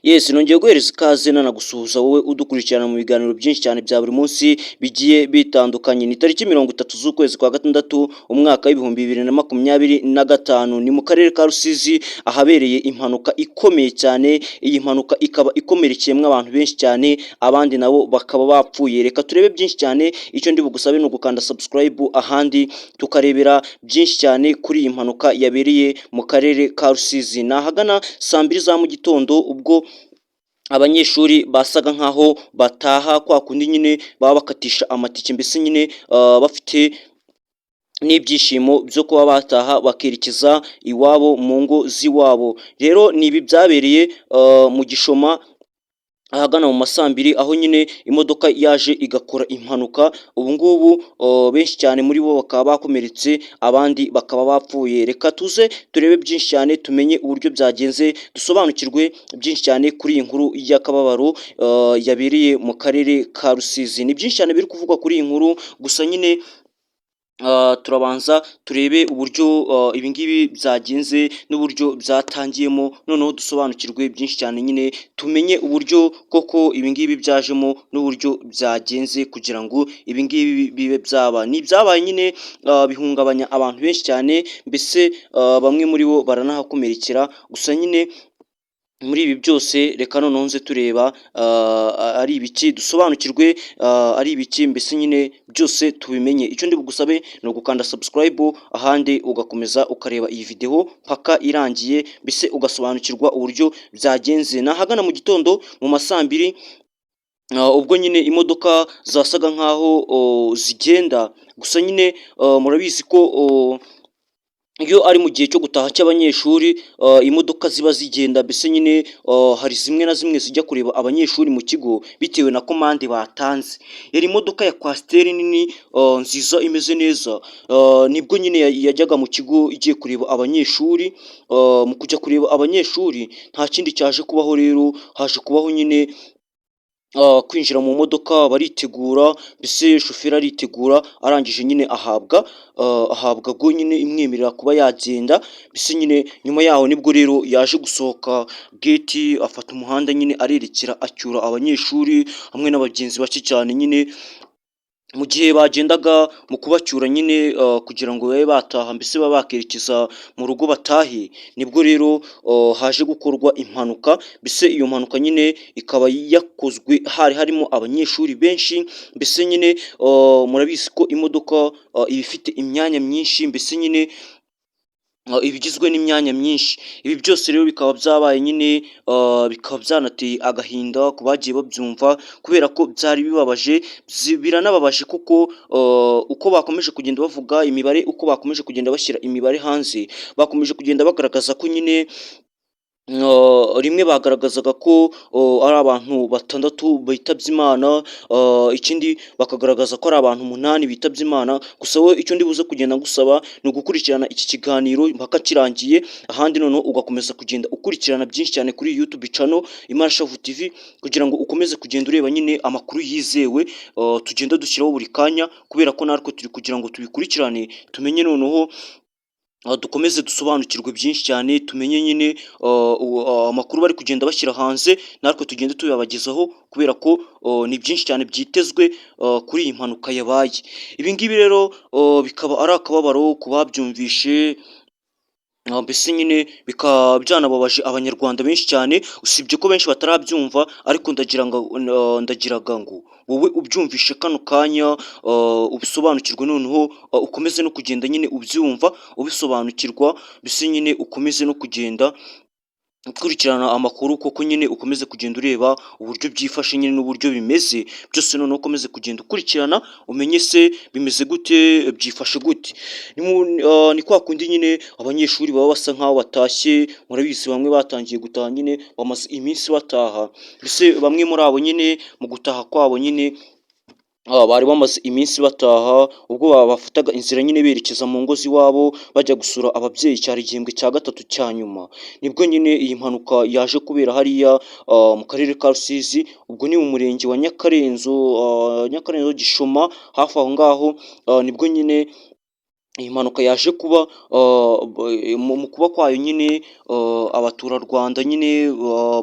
Yes, nongeye guhereza ikaze nanagusuhuza wowe udukurikirana mu biganiro byinshi cyane bya buri munsi bigiye bitandukanye. Ni tariki 30 z'ukwezi kwa gatandatu umwaka w'ibihumbi 2025, ni mu karere ka Rusizi ahabereye impanuka ikomeye cyane. Iyi mpanuka ikaba ikomerekeyemo abantu benshi cyane, abandi nabo bakaba bapfuye. Reka turebe byinshi cyane, icyo ndi bugusabe ni ugukanda subscribe, ahandi tukarebera byinshi cyane kuri iyi mpanuka yabereye mu karere ka Rusizi. Nahagana saa 2 za mu gitondo ubwo abanyeshuri basaga nkaho bataha kwa kundi nyine baba bakatisha amatike, mbese nyine bafite n'ibyishimo byo kuba bataha bakerekeza iwabo mu ngo z'iwabo. Rero ni ibi byabereye mu Gishoma ahagana mu masambiri, aho nyine imodoka yaje igakora impanuka. Ubu ngubu benshi cyane muri bo bakaba bakomeretse, abandi bakaba bapfuye. Reka tuze turebe byinshi cyane, tumenye uburyo byagenze, dusobanukirwe byinshi cyane kuri iyi nkuru y'akababaro yabereye mu karere ka Rusizi. Ni byinshi cyane biri kuvugwa kuri iyi nkuru, gusa nyine turabanza turebe uburyo ibi ngibi byagenze n'uburyo byatangiyemo, noneho dusobanukirwe byinshi cyane, nyine tumenye uburyo koko ibi ngibi byajemo n'uburyo byagenze kugira ngo ibi ngibi bibe byaba. Ni ibyabaye nyine bihungabanya abantu benshi cyane, mbese bamwe muri bo baranahakomerekera. Gusa nyine muri ibi byose reka noneho nze tureba ari ibiki, dusobanukirwe ari ibiki, mbese nyine byose tubimenye. Icyo ndi bugusabe ni ugukanda subscribe, ahandi ugakomeza ukareba iyi video mpaka irangiye, mbese ugasobanukirwa uburyo byagenze. Nahagana mu gitondo mu masambiri ubwo nyine imodoka zasaga nkaho zigenda, gusa nyine murabizi ko iyo ari mu gihe cyo gutaha cy'abanyeshuri imodoka ziba zigenda, mbese nyine hari zimwe na zimwe zijya kureba abanyeshuri mu kigo bitewe na komande batanze. Yari imodoka ya kwasiteri nini nziza imeze neza, nibwo nyine yajyaga mu kigo igiye kureba abanyeshuri. Mu kujya kureba abanyeshuri nta kindi cyaje kubaho, rero haje kubaho nyine kwinjira mu modoka baritegura, mbese shoferi aritegura, arangije nyine ahabwa go nyine imwemerera kuba yagenda. Mbese nyine nyuma yaho nibwo rero yaje gusohoka gate, afata umuhanda nyine arerekera acyura abanyeshuri hamwe n'abagenzi bake cyane. Nyine mu gihe bagendaga mu kubacyura nyine kugira ngo babe bataha, mbese baba bakerekeza mu rugo batahe, nibwo rero haje gukorwa impanuka. Mbese iyo mpanuka nyine ikaba yakozwe hari harimo abanyeshuri benshi, mbese nyine murabizi ko imodoka iba ifite imyanya myinshi, mbese nyine ibigizwe n'imyanya myinshi. Ibi byose rero bikaba byabaye nyine bikaba byanateye agahinda ku bagiye babyumva, kubera ko byari bibabaje, biranababaje kuko uko bakomeje kugenda bavuga imibare, uko bakomeje kugenda bashyira imibare hanze, bakomeje kugenda bagaragaza ko nyine rimwe bagaragazaga ko ari abantu 6 bitabye Imana, ikindi bakagaragaza ko ari abantu 8 bitabye Imana. Gusa wowe icyo ndi buze kugenda ngusaba ni ugukurikirana iki kiganiro mpaka kirangiye, ahandi noneho ugakomeza kugenda ukurikirana byinshi cyane kuri YouTube channel Imarashavu TV, kugira ngo ukomeze kugenda ureba nyine amakuru yizewe tugenda dushyiraho buri kanya, kubera ko natwe turi kugira ngo tubikurikirane tumenye, noneho dukomeze dusobanukirwe byinshi cyane, tumenye nyine amakuru bari kugenda bashyira hanze, natwe tugende tuyabagezaho, kubera ko ni byinshi cyane byitezwe kuri iyi mpanuka yabaye. Ibi ngibi rero bikaba ari akababaro ku babyumvishe, mbese nyine bikaba byanababaje abanyarwanda benshi cyane, usibye ko benshi batarabyumva, ariko ndagiraga ngo wowe ubyumvishe kano kanya ubisobanukirwe, noneho ukomeze no kugenda nyine ubyumva ubisobanukirwa, mbese nyine ukomeze no kugenda ukurikirana amakuru, koko nyine ukomeze kugenda ureba uburyo byifashe nyine n'uburyo bimeze byose, noneho ukomeze kugenda ukurikirana umenye se bimeze gute, byifashe gute. Ni kwa kundi nyine abanyeshuri baba basa nkaho batashye, murabizi bamwe batangiye gutaha nyine bamaze iminsi bataha, mbese bamwe muri abo nyine mu gutaha kwabo nyine bari bamaze iminsi bataha, ubwo bafataga inzira nyine berekeza mu ngo z'iwabo bajya gusura ababyeyi, cyari igihembwe cya gatatu cya nyuma, nibwo nyine iyi mpanuka yaje kubera hariya mu karere ka Rusizi. Ubwo ni mu murenge wa Nyakarenzo Gishoma, hafi aho ngaho nibwo nyine iyi mpanuka yaje kuba mu kuba kwayo nyine abaturarwanda nyine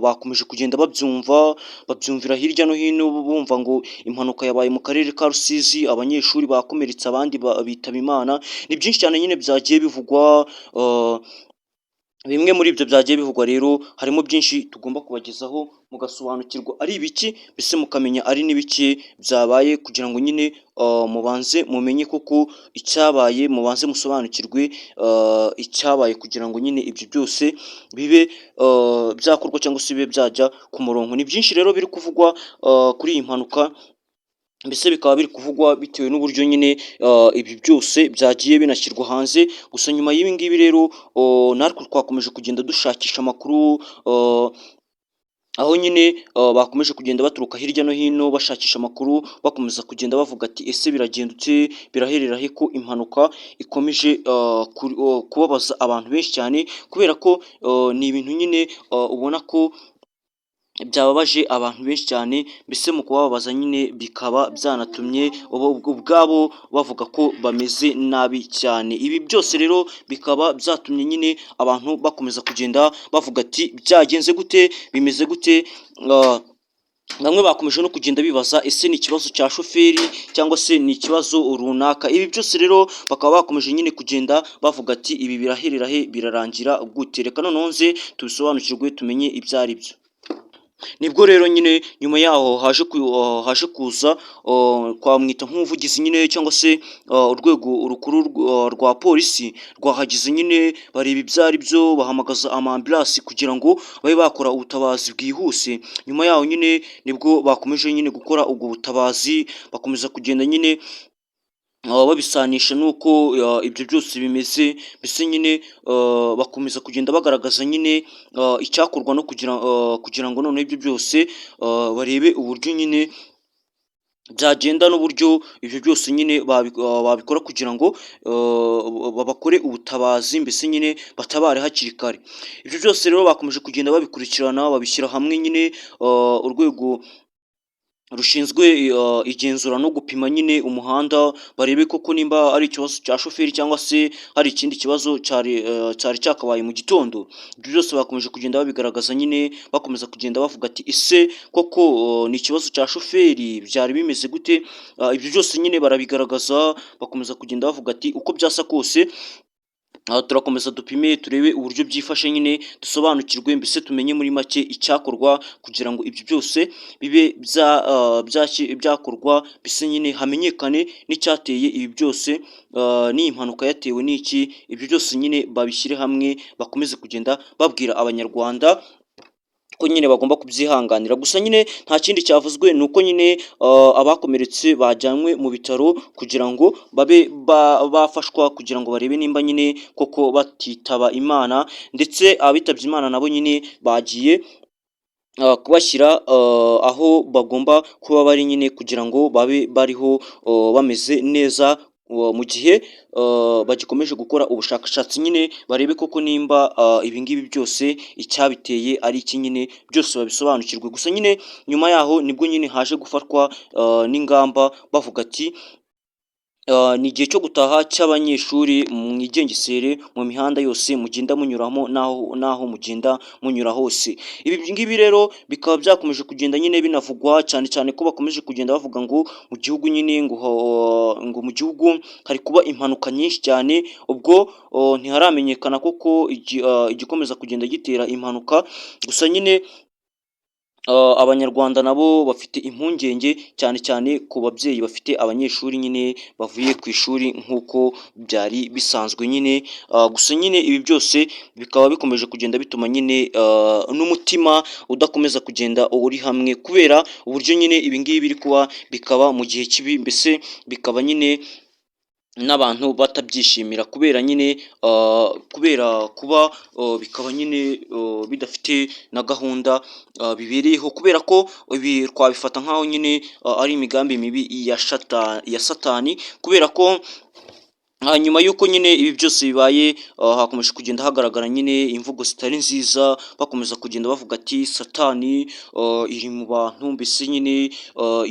bakomeje kugenda babyumvira hirya no hino bumva ngo impanuka yabaye mu karere ka Rusizi, abanyeshuri bakomeretse abandi bitaba Imana, ni byinshi cyane nyine byagiye bivugwa. Bimwe muri ibyo byagiye bivugwa rero harimo byinshi tugomba kubagezaho mugasobanukirwa ari ibiki, mbese mukamenya ari n'ibiki byabaye kugira ngo nyine mubanze mumenye koko icyabaye, mubanze musobanukirwe icyabaye kugira ngo nyine ibyo byose bibe byakorwa cyangwa se bibe byajya ku murongo. Ni byinshi rero biri kuvugwa kuri iyi mpanuka, mbese bikaba biri kuvugwa bitewe n'uburyo nyine ibi byose byagiye binashyirwa hanze. Gusa nyuma y'ibi ngibi rero natwe twakomeje kugenda dushakisha amakuru aho nyine bakomeje kugenda baturuka hirya no hino bashakisha amakuru, bakomeza kugenda bavuga ati ese biragendutse, biraherera he ko impanuka ikomeje kubabaza abantu benshi cyane, kubera ko ni ibintu nyine ubona ko byababaje abantu benshi cyane, mbese mu kubabaza nyine bikaba byanatumye ubwabo bavuga ko bameze nabi cyane. Ibi byose rero bikaba byatumye nyine abantu bakomeza kugenda bavuga ati byagenze gute, bimeze gute. Bamwe bakomeje no kugenda bibaza ese ni ikibazo cya shoferi cyangwa se ni ikibazo runaka. Ibi byose rero bakaba bakomeje nyine kugenda bavuga ati ibi biraherera he, birarangira gute. Reka noneho nze tubisobanukirwe tumenye ibyo ari byo. Nibwo rero nyine nyuma yaho haje kuza twamwita nk'umuvugizi nyine cyangwa se urwego rukuru rwa polisi rwahageze nyine bareba ibyo ari byo, bahamagaza amambulasi kugira ngo babe bakora ubutabazi bwihuse. Nyuma yaho nyine nibwo bakomeje nyine gukora ubwo butabazi, bakomeza kugenda nyine babisanisha n'uko ibyo byose bimeze, mbese nyine bakomeza kugenda bagaragaza nyine icyakorwa no kugira ngo noneho ibyo byose barebe uburyo nyine byagenda n'uburyo ibyo byose nyine babikora kugira ngo bakore ubutabazi, mbese nyine batabare hakiri kare. Ibyo byose rero bakomeje kugenda babikurikirana, babishyira hamwe nyine urwego rushinzwe igenzura no gupima nyine umuhanda, barebe koko nimba ari ikibazo cya shoferi cyangwa se hari ikindi kibazo cyari cyakabaye mu gitondo. Ibyo byose bakomeje kugenda babigaragaza nyine, bakomeza kugenda bavuga ati ese koko ni ikibazo cya shoferi, byari bimeze gute. Ibyo byose nyine barabigaragaza, bakomeza kugenda bavuga ati uko byasa kose turakomeza dupime turebe uburyo byifashe nyine dusobanukirwe, mbese tumenye muri make icyakorwa kugira ngo ibyo byose bibe byakorwa, mbese nyine hamenyekane n'icyateye ibi byose, n'iyi mpanuka yatewe n'iki. Ibyo byose nyine babishyire hamwe, bakomeze kugenda babwira abanyarwanda ko nyine bagomba kubyihanganira. Gusa nyine nta kindi cyavuzwe, ni uko nyine abakomeretse bajyanywe mu bitaro kugira ngo babe bafashwa kugira ngo barebe nimba nyine koko batitaba Imana, ndetse abitabye Imana nabo nyine bagiye kubashyira aho bagomba kuba bari nyine kugira ngo babe bariho bameze neza, mu gihe bagikomeje gukora ubushakashatsi nyine barebe koko nimba ibi ngibi byose icyabiteye ari iki, nyine byose babisobanukirwe. Gusa nyine nyuma yaho nibwo nyine haje gufatwa n'ingamba bavuga ati ni igihe cyo gutaha cy'abanyeshuri, mwigengesere mu mihanda yose mugenda munyuramo n'aho mugenda munyura hose. Ibi ngibi rero bikaba byakomeje kugenda nyine binavugwa cyane cyane ko bakomeje kugenda bavuga ngo mu gihugu nyine ngo mu gihugu hari kuba impanuka nyinshi cyane, ubwo ntiharamenyekana koko igikomeza kugenda gitera impanuka. Gusa nyine abanyarwanda nabo bafite impungenge cyane cyane ku babyeyi bafite abanyeshuri nyine bavuye ku ishuri nk'uko byari bisanzwe nyine. Gusa nyine ibi byose bikaba bikomeje kugenda bituma nyine n'umutima udakomeza kugenda uri hamwe, kubera uburyo nyine ibi ngibi biri kuba, bikaba mu gihe kibi, mbese bikaba nyine n'abantu batabyishimira, kubera nyine kubera kuba bikaba nyine bidafite na gahunda bibereyeho, kubera ko ibi twabifata nk'aho nyine ari imigambi mibi ya satani, kubera ko Hanyuma y'uko nyine ibi byose bibaye, hakomeje kugenda hagaragara nyine imvugo zitari nziza, bakomeza kugenda bavuga ati satani iri mu bantu, mbese nyine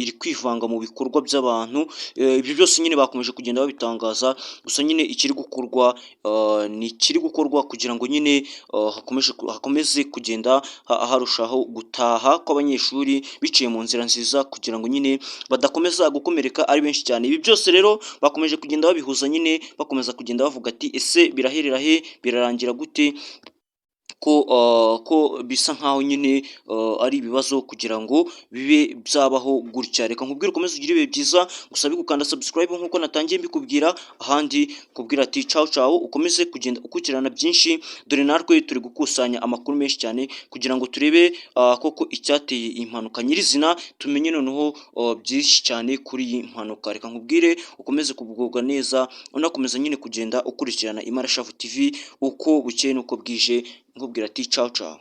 iri kwivanga mu bikorwa by'abantu, ibyo byose nyine bakomeje kugenda babitangaza, gusa nyine ni ikiri gukorwa kugira ngo nyine hakomeze kugenda harushaho gutaha kw'abanyeshuri biciye mu nzira nziza, kugira ngo nyine badakomeza gukomereka ari benshi cyane. Ibi byose rero bakomeje kugenda babihuza nyine bakomeza kugenda bavuga ati ese biraherera he, birarangira gute, ko bisa nkaho nyine ari ibibazo kugira ngo bibe byabaho gutya. Reka nkubwire ukomeze ugire ibihe byiza, gusa gukanda subscribe nk'uko natangiye mbikubwira, ahandi kubwira ati ciao ciao, ukomeze kugenda ukurikirana byinshi, dore natwe turi gukusanya amakuru menshi cyane kugira ngo turebe koko icyateye impanuka nyirizina, tumenye noneho byinshi cyane kuri iyi mpanuka. Reka nkubwire ukomeze kugubwa neza, unakomeza nyine kugenda ukurikirana Imarashavu TV uko bukeye n'uko bwije, nkubwira ati ciao ciao.